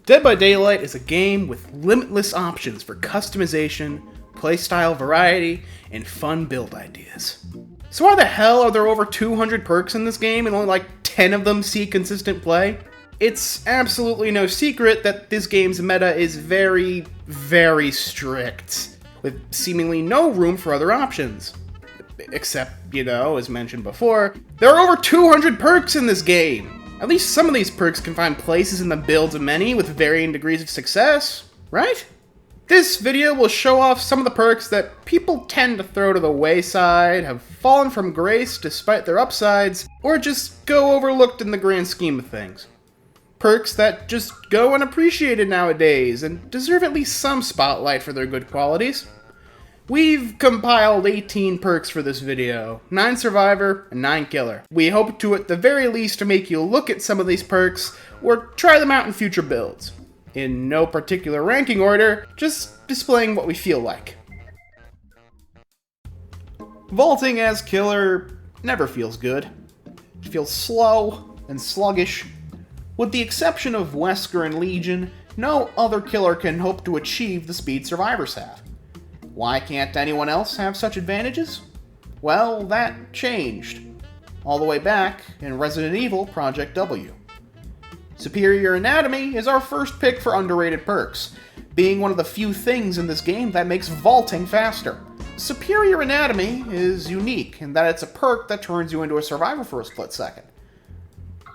Dead by Daylight is a game with limitless options for customization, playstyle variety, and fun build ideas. So why the hell are there over 200 perks in this game and only like 10 of them see consistent play? It's absolutely no secret that this game's meta is very, very strict, with seemingly no room for other options. Except, as mentioned before, there are over 200 perks in this game! At least some of these perks can find places in the builds of many with varying degrees of success, right? This video will show off some of the perks that people tend to throw to the wayside, have fallen from grace despite their upsides, or just go overlooked in the grand scheme of things. Perks that just go unappreciated nowadays and deserve at least some spotlight for their good qualities. We've compiled 18 perks for this video, 9 Survivor and 9 Killer. We hope to at the very least to make you look at some of these perks or try them out in future builds. In no particular ranking order, just displaying what we feel like. Vaulting as Killer never feels good. It feels slow and sluggish. With the exception of Wesker and Legion, no other killer can hope to achieve the speed survivors have. Why can't anyone else have such advantages? Well, that changed. All the way back in Resident Evil Project W. Superior Anatomy is our first pick for underrated perks, being one of the few things in this game that makes vaulting faster. Superior Anatomy is unique in that it's a perk that turns you into a survivor for a split second.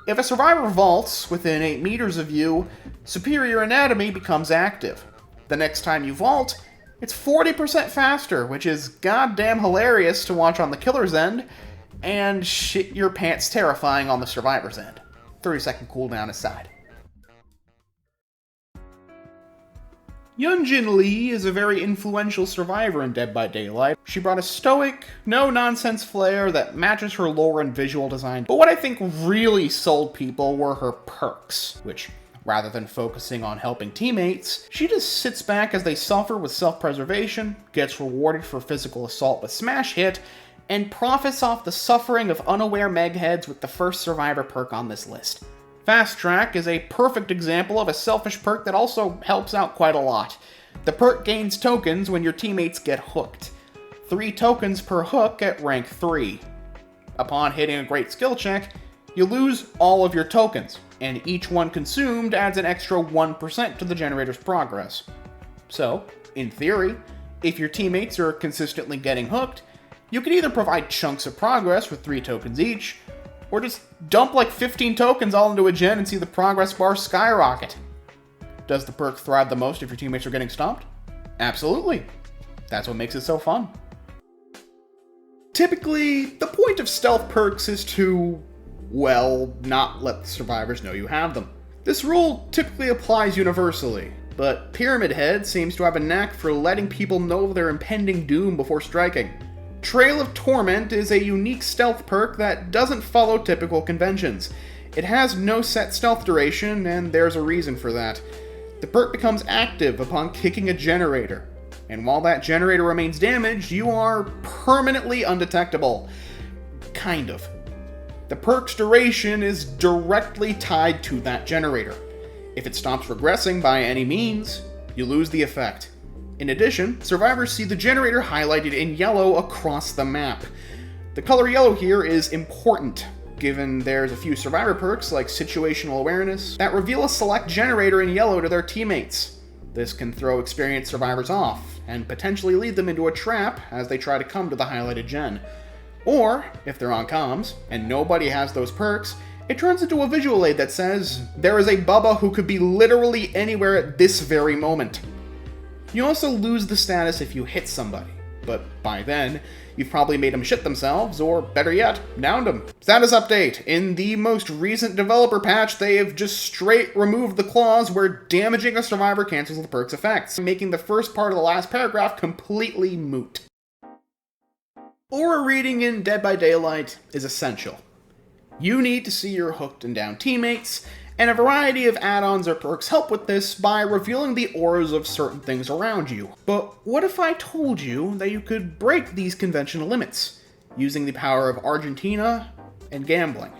If a survivor vaults within 8 meters of you, Superior Anatomy becomes active. The next time you vault, it's 40% faster, which is goddamn hilarious to watch on the killer's end, and shit your pants terrifying on the survivor's end. 30-second cooldown aside. Yunjin Lee is a very influential survivor in Dead by Daylight. She brought a stoic, no-nonsense flair that matches her lore and visual design, but what I think really sold people were her perks, which, rather than focusing on helping teammates, she just sits back as they suffer with self-preservation, gets rewarded for physical assault with smash hit, and profits off the suffering of unaware megheads with the first survivor perk on this list. Fast Track is a perfect example of a selfish perk that also helps out quite a lot. The perk gains tokens when your teammates get hooked. 3 tokens per hook at rank 3. Upon hitting a great skill check, you lose all of your tokens, and each one consumed adds an extra 1% to the generator's progress. So, in theory, if your teammates are consistently getting hooked, you can either provide chunks of progress with 3 tokens each, or just dump like 15 tokens all into a gen and see the progress bar skyrocket. Does the perk thrive the most if your teammates are getting stomped? Absolutely. That's what makes it so fun. Typically, the point of stealth perks is to, well, not let the survivors know you have them. This rule typically applies universally, but Pyramid Head seems to have a knack for letting people know of their impending doom before striking. Trail of Torment is a unique stealth perk that doesn't follow typical conventions. It has no set stealth duration, and there's a reason for that. The perk becomes active upon kicking a generator, and while that generator remains damaged, you are permanently undetectable. Kind of. The perk's duration is directly tied to that generator. If it stops regressing by any means, you lose the effect. In addition, survivors see the generator highlighted in yellow across the map. The color yellow here is important, given there's a few survivor perks like Situational Awareness that reveal a select generator in yellow to their teammates. This can throw experienced survivors off, and potentially lead them into a trap as they try to come to the highlighted gen. Or, if they're on comms, and nobody has those perks, it turns into a visual aid that says, "There is a Bubba who could be literally anywhere at this very moment." You also lose the status if you hit somebody, but by then, you've probably made them shit themselves, or better yet, downed them. Status update. In the most recent developer patch, they have just straight removed the clause where damaging a survivor cancels the perk's effects, making the first part of the last paragraph completely moot. Aura reading in Dead by Daylight is essential. You need to see your hooked and down teammates, and a variety of add-ons or perks help with this by revealing the auras of certain things around you. But what if I told you that you could break these conventional limits, using the power of Argentina and gambling?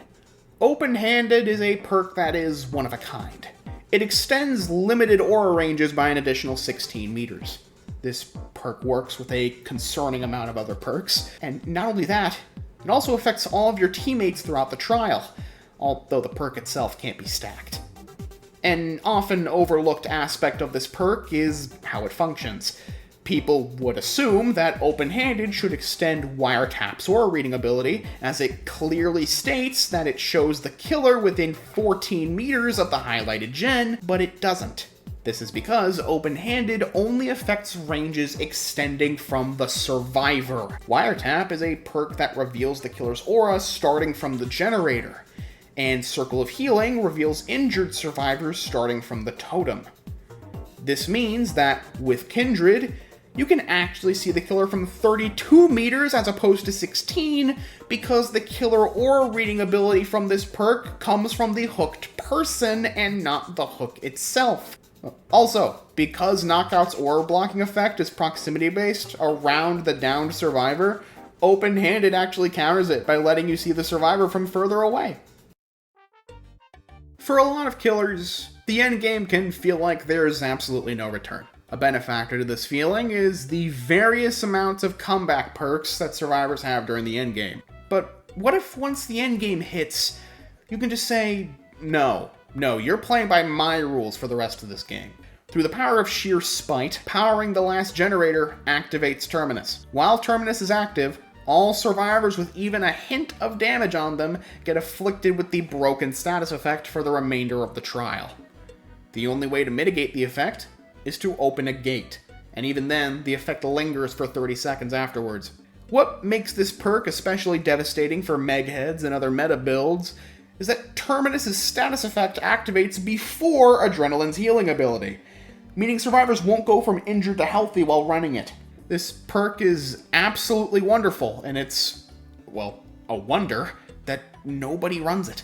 Open-Handed is a perk that is one of a kind. It extends limited aura ranges by an additional 16 meters. This perk works with a concerning amount of other perks, and not only that, it also affects all of your teammates throughout the trial, although the perk itself can't be stacked. An often overlooked aspect of this perk is how it functions. People would assume that open-handed should extend Wiretap's aura reading ability, as it clearly states that it shows the killer within 14 meters of the highlighted gen, but it doesn't. This is because open-handed only affects ranges extending from the survivor. Wiretap is a perk that reveals the killer's aura starting from the generator, and Circle of Healing reveals injured survivors starting from the totem. This means that, with Kindred, you can actually see the killer from 32 meters as opposed to 16, because the killer aura reading ability from this perk comes from the hooked person and not the hook itself. Also, because Knockout's aura blocking effect is proximity based around the downed survivor, open-handed actually counters it by letting you see the survivor from further away. For a lot of killers, the endgame can feel like there's absolutely no return. A benefactor to this feeling is the various amounts of comeback perks that survivors have during the endgame. But what if once the endgame hits, you can just say, no, you're playing by my rules for the rest of this game. Through the power of sheer spite, powering the last generator activates Terminus. While Terminus is active, all survivors with even a hint of damage on them get afflicted with the broken status effect for the remainder of the trial. The only way to mitigate the effect is to open a gate, and even then, the effect lingers for 30 seconds afterwards. What makes this perk especially devastating for megheads and other meta builds is that Terminus' status effect activates before Adrenaline's healing ability, meaning survivors won't go from injured to healthy while running it. This perk is absolutely wonderful, and it's, well, a wonder that nobody runs it.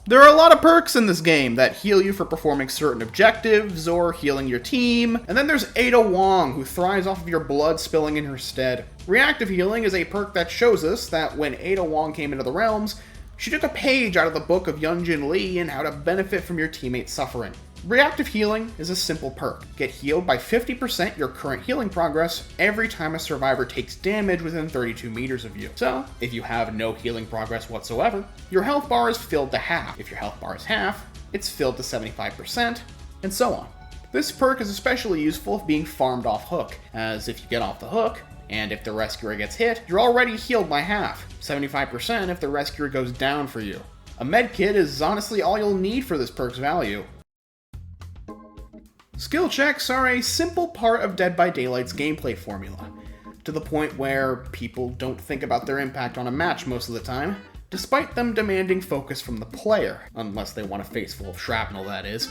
There are a lot of perks in this game that heal you for performing certain objectives or healing your team, and then there's Ada Wong, who thrives off of your blood spilling in her stead. Reactive healing is a perk that shows us that when Ada Wong came into the realms, she took a page out of the book of Yunjin Lee and how to benefit from your teammates' suffering. Reactive healing is a simple perk. Get healed by 50% your current healing progress every time a survivor takes damage within 32 meters of you. So, if you have no healing progress whatsoever, your health bar is filled to half. If your health bar is half, it's filled to 75%, and so on. This perk is especially useful if being farmed off hook, as if you get off the hook, and if the rescuer gets hit, you're already healed by half, 75% if the rescuer goes down for you. A medkit is honestly all you'll need for this perk's value. Skill checks are a simple part of Dead by Daylight's gameplay formula, to the point where people don't think about their impact on a match most of the time, despite them demanding focus from the player, unless they want a face full of shrapnel, that is.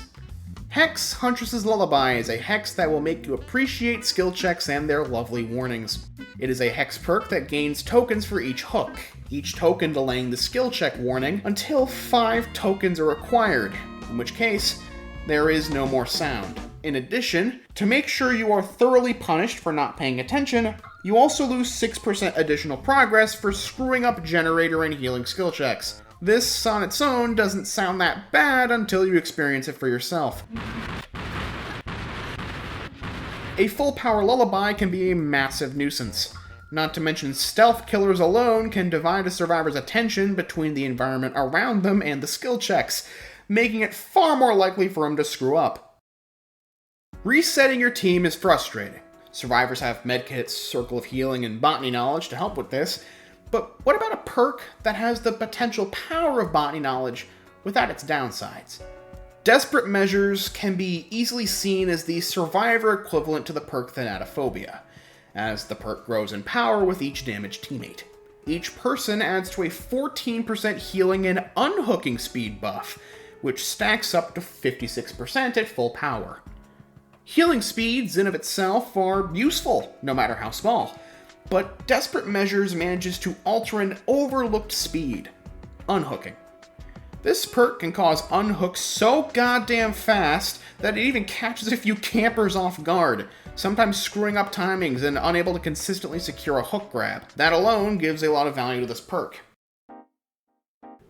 Hex Huntress's Lullaby is a hex that will make you appreciate skill checks and their lovely warnings. It is a hex perk that gains tokens for each hook, each token delaying the skill check warning until 5 tokens are required, in which case, there is no more sound. In addition, to make sure you are thoroughly punished for not paying attention, you also lose 6% additional progress for screwing up generator and healing skill checks. This on its own doesn't sound that bad until you experience it for yourself. A full power lullaby can be a massive nuisance. Not to mention stealth killers alone can divide a survivor's attention between the environment around them and the skill checks, making it far more likely for them to screw up. Resetting your team is frustrating. Survivors have medkits, Circle of Healing, and Botany Knowledge to help with this, but what about a perk that has the potential power of Botany Knowledge without its downsides? Desperate Measures can be easily seen as the survivor equivalent to the perk Thanatophobia, as the perk grows in power with each damaged teammate. Each person adds to a 14% healing and unhooking speed buff, which stacks up to 56% at full power. Healing speeds in of itself are useful, no matter how small, but Desperate Measures manages to alter an overlooked speed, unhooking. This perk can cause unhooks so goddamn fast that it even catches a few campers off guard, sometimes screwing up timings and unable to consistently secure a hook grab. That alone gives a lot of value to this perk.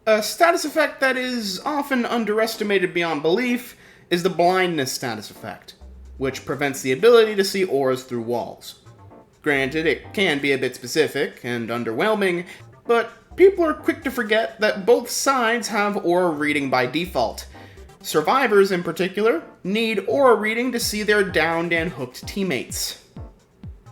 A status effect that is often underestimated beyond belief is the blindness status effect, which prevents the ability to see auras through walls. Granted, it can be a bit specific and underwhelming, but people are quick to forget that both sides have aura reading by default. Survivors, in particular, need aura reading to see their downed and hooked teammates.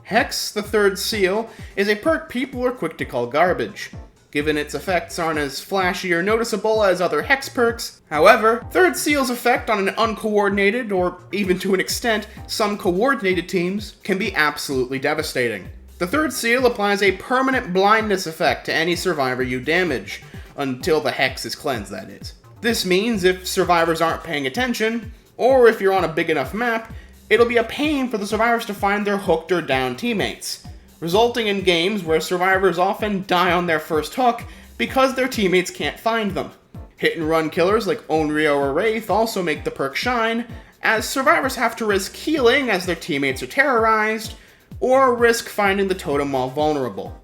Hex, the third seal, is a perk people are quick to call garbage, given its effects aren't as flashy or noticeable as other Hex perks. However, third seal's effect on an uncoordinated, or even to an extent, some coordinated teams, can be absolutely devastating. The third seal applies a permanent blindness effect to any survivor you damage, until the Hex is cleansed, that is. This means if survivors aren't paying attention, or if you're on a big enough map, it'll be a pain for the survivors to find their hooked or downed teammates, resulting in games where survivors often die on their first hook because their teammates can't find them. Hit-and-run killers like Onryo or Wraith also make the perk shine, as survivors have to risk healing as their teammates are terrorized, or risk finding the totem while vulnerable.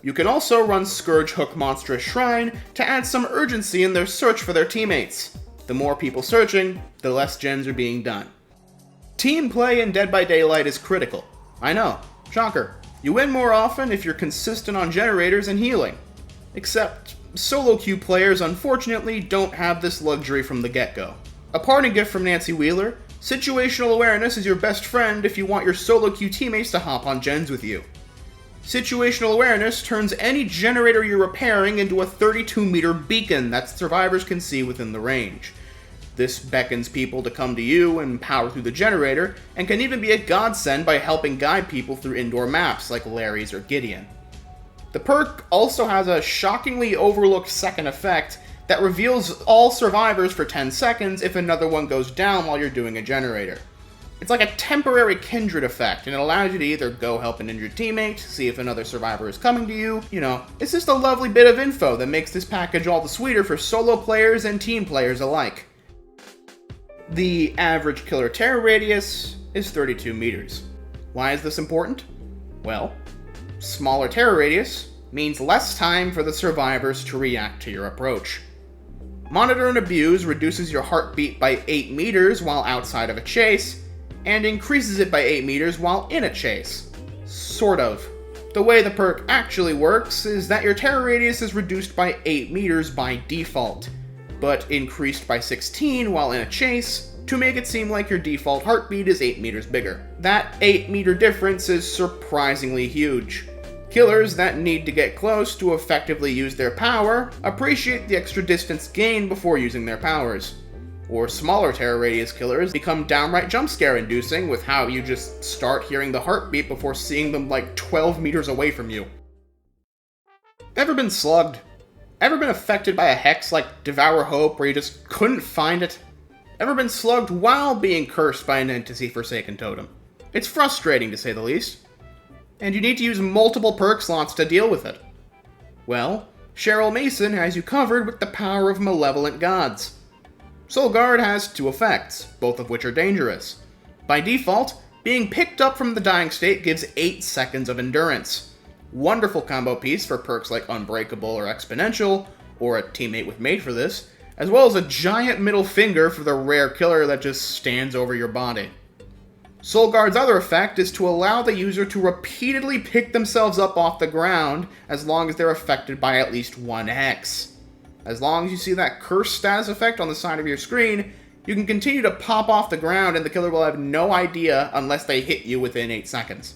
You can also run Scourge Hook Monstrous Shrine to add some urgency in their search for their teammates. The more people searching, the less gens are being done. Team play in Dead by Daylight is critical. I know, shocker. You win more often if you're consistent on generators and healing. Except, solo queue players unfortunately don't have this luxury from the get-go. A parting gift from Nancy Wheeler, situational awareness is your best friend if you want your solo queue teammates to hop on gens with you. Situational awareness turns any generator you're repairing into a 32-meter beacon that survivors can see within the range. This beckons people to come to you and power through the generator, and can even be a godsend by helping guide people through indoor maps like Larry's or Gideon. The perk also has a shockingly overlooked second effect that reveals all survivors for 10 seconds if another one goes down while you're doing a generator. It's like a temporary kindred effect, and it allows you to either go help an injured teammate, see if another survivor is coming to you, it's just a lovely bit of info that makes this package all the sweeter for solo players and team players alike. The average killer terror radius is 32 meters. Why is this important? Well, smaller terror radius means less time for the survivors to react to your approach. Monitor and Abuse reduces your heartbeat by 8 meters while outside of a chase, and increases it by 8 meters while in a chase. Sort of. The way the perk actually works is that your terror radius is reduced by 8 meters by default, but increased by 16 while in a chase to make it seem like your default heartbeat is 8 meters bigger. That 8-meter difference is surprisingly huge. Killers that need to get close to effectively use their power appreciate the extra distance gained before using their powers. Or smaller terror radius killers become downright jumpscare inducing with how you just start hearing the heartbeat before seeing them like 12 meters away from you. Ever been slugged? Ever been affected by a hex like Devour Hope where you just couldn't find it? Ever been slugged while being cursed by an entity Forsaken Totem? It's frustrating to say the least. And you need to use multiple perk slots to deal with it. Well, Cheryl Mason has you covered with the power of Malevolent Gods. Soul Guard has 2 effects, both of which are dangerous. By default, being picked up from the dying state gives 8 seconds of endurance. Wonderful combo piece for perks like Unbreakable or Exponential, or a teammate with mate for this, as well as a giant middle finger for the rare killer that just stands over your body. Soul Guard's other effect is to allow the user to repeatedly pick themselves up off the ground as long as they're affected by at least 1 hex. As long as you see that curse status effect on the side of your screen, you can continue to pop off the ground and the killer will have no idea unless they hit you within 8 seconds.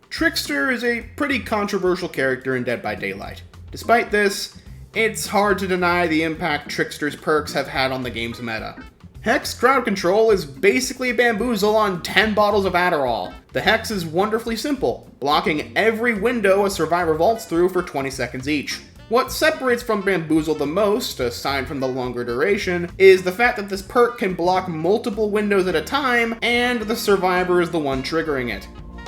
Trickster is a pretty controversial character in Dead by Daylight. Despite this, it's hard to deny the impact Trickster's perks have had on the game's meta. Hex Crowd Control is basically Bamboozle on 10 bottles of Adderall. The Hex is wonderfully simple, blocking every window a survivor vaults through for 20 seconds each. What separates from Bamboozle the most, aside from the longer duration, is the fact that this perk can block multiple windows at a time, and the survivor is the one triggering it.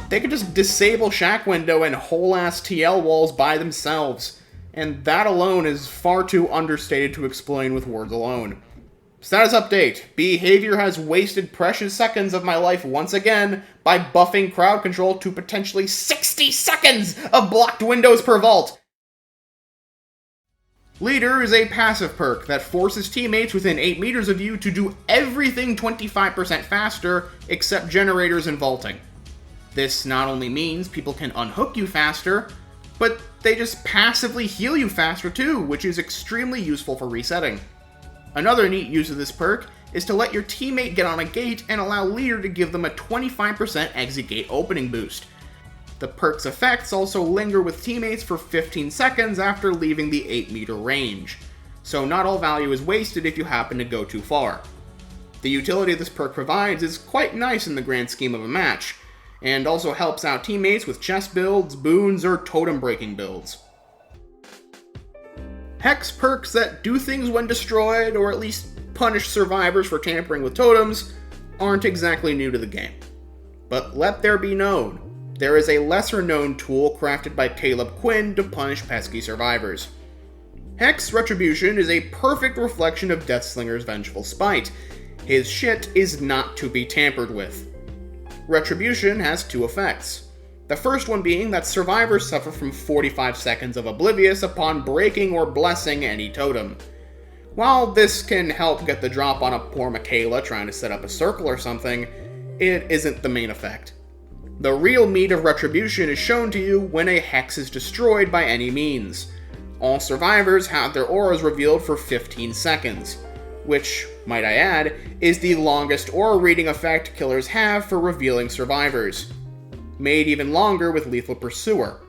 They could just disable Shack Window and whole-ass TL walls by themselves, and that alone is far too understated to explain with words alone. Status update. Behavior has wasted precious seconds of my life once again by buffing crowd control to potentially 60 seconds of blocked windows per vault. Leader is a passive perk that forces teammates within 8 meters of you to do everything 25% faster except generators and vaulting. This not only means people can unhook you faster, but they just passively heal you faster too, which is extremely useful for resetting. Another neat use of this perk is to let your teammate get on a gate and allow Leader to give them a 25% exit gate opening boost. The perk's effects also linger with teammates for 15 seconds after leaving the 8-meter range, so not all value is wasted if you happen to go too far. The utility this perk provides is quite nice in the grand scheme of a match, and also helps out teammates with chest builds, boons, or totem breaking builds. Hex perks that do things when destroyed, or at least punish survivors for tampering with totems, aren't exactly new to the game. But let there be known, there is a lesser-known tool crafted by Caleb Quinn to punish pesky survivors. Hex Retribution is a perfect reflection of Deathslinger's vengeful spite. His shit is not to be tampered with. Retribution has two effects. The first one being that survivors suffer from 45 seconds of Oblivious upon breaking or blessing any totem. While this can help get the drop on a poor Michaela trying to set up a circle or something, it isn't the main effect. The real meat of Retribution is shown to you when a hex is destroyed by any means. All survivors have their auras revealed for 15 seconds, which, might I add, is the longest aura reading effect killers have for revealing survivors. Made even longer with Lethal Pursuer.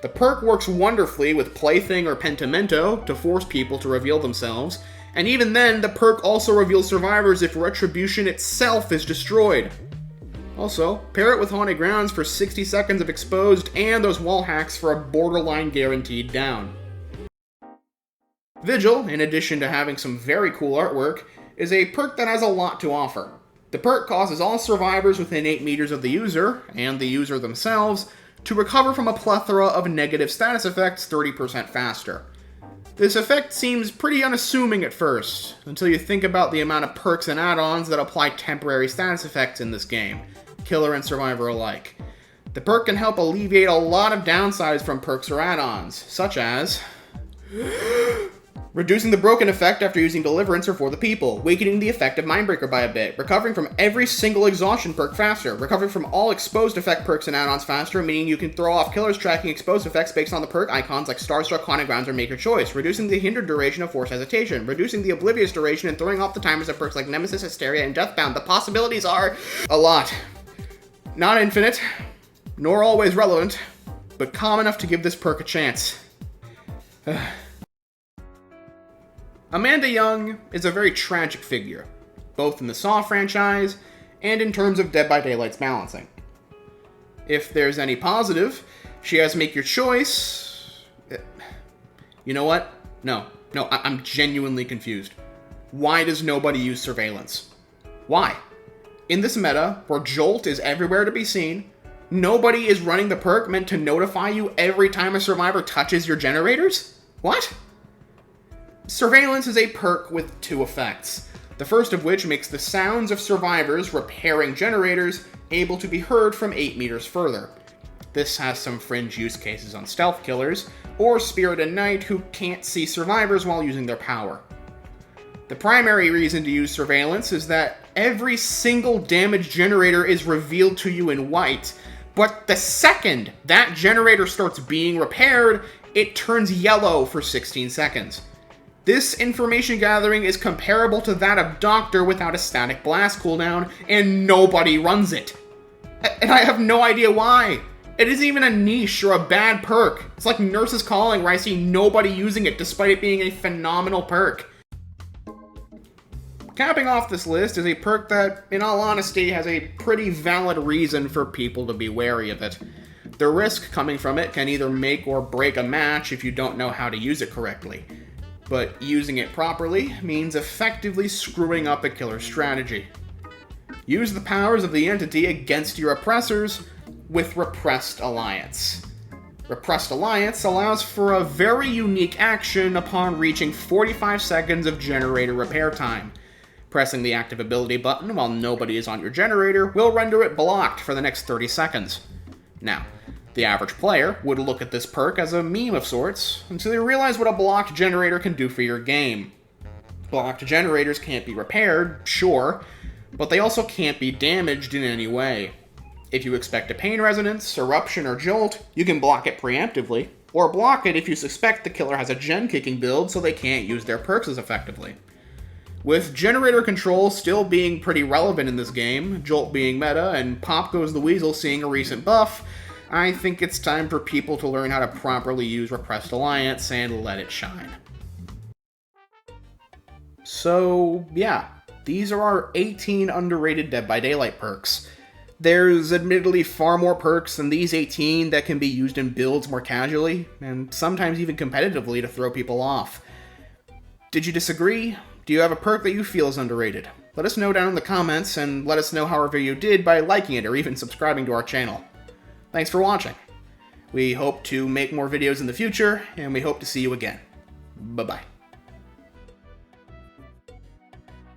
The perk works wonderfully with Plaything or Pentimento to force people to reveal themselves, and even then, the perk also reveals survivors if Retribution itself is destroyed. Also, pair it with Haunted Grounds for 60 seconds of exposed and those wall hacks for a borderline guaranteed down. Vigil, in addition to having some very cool artwork, is a perk that has a lot to offer. The perk causes all survivors within 8 meters of the user, and the user themselves, to recover from a plethora of negative status effects 30% faster. This effect seems pretty unassuming at first, until you think about the amount of perks and add-ons that apply temporary status effects in this game, killer and survivor alike. The perk can help alleviate a lot of downsides from perks or add-ons, such as reducing the broken effect after using Deliverance or For the People, weakening the effect of Mindbreaker by a bit, recovering from every single exhaustion perk faster, recovering from all exposed effect perks and add-ons faster, meaning you can throw off killers tracking exposed effects based on the perk icons like Starstruck, Haunted Grounds, or Make Your Choice, reducing the hindered duration of Forced Hesitation, reducing the Oblivious duration, and throwing off the timers of perks like Nemesis, Hysteria, and Deathbound. The possibilities are a lot. Not infinite, nor always relevant, but calm enough to give this perk a chance. Amanda Young is a very tragic figure, both in the Saw franchise and in terms of Dead by Daylight's balancing. If there's any positive, she has Make Your Choice. You know what? No, I'm genuinely confused. Why does nobody use Surveillance? Why? In this meta, where Jolt is everywhere to be seen, nobody is running the perk meant to notify you every time a survivor touches your generators? What? Surveillance is a perk with two effects, the first of which makes the sounds of survivors repairing generators able to be heard from 8 meters further. This has some fringe use cases on stealth killers, or Spirit and Knight who can't see survivors while using their power. The primary reason to use Surveillance is that every single damaged generator is revealed to you in white, but the second that generator starts being repaired, it turns yellow for 16 seconds. This information gathering is comparable to that of Doctor without a static blast cooldown, and nobody runs it. And I have no idea why. It isn't even a niche or a bad perk. It's like Nurse's Calling, where I see nobody using it despite it being a phenomenal perk. Capping off this list is a perk that, in all honesty, has a pretty valid reason for people to be wary of it. The risk coming from it can either make or break a match if you don't know how to use it correctly. But using it properly means effectively screwing up a killer's strategy. Use the powers of the entity against your oppressors with Repressed Alliance. Repressed Alliance allows for a very unique action upon reaching 45 seconds of generator repair time. Pressing the active ability button while nobody is on your generator will render it blocked for the next 30 seconds. Now, The average player would look at this perk as a meme of sorts until they realize what a blocked generator can do for your game. Blocked generators can't be repaired, sure, but they also can't be damaged in any way. If you expect a pain resonance, eruption, or jolt, you can block it preemptively, or block it if you suspect the killer has a gen kicking build so they can't use their perks as effectively. With generator control still being pretty relevant in this game, jolt being meta, and Pop Goes the Weasel seeing a recent buff, I think it's time for people to learn how to properly use Repressed Alliance and let it shine. So, yeah, these are our 18 underrated Dead by Daylight perks. There's admittedly far more perks than these 18 that can be used in builds more casually, and sometimes even competitively to throw people off. Did you disagree? Do you have a perk that you feel is underrated? Let us know down in the comments, and let us know how our video did by liking it or even subscribing to our channel. Thanks for watching. We hope to make more videos in the future, and we hope to see you again. Bye-bye.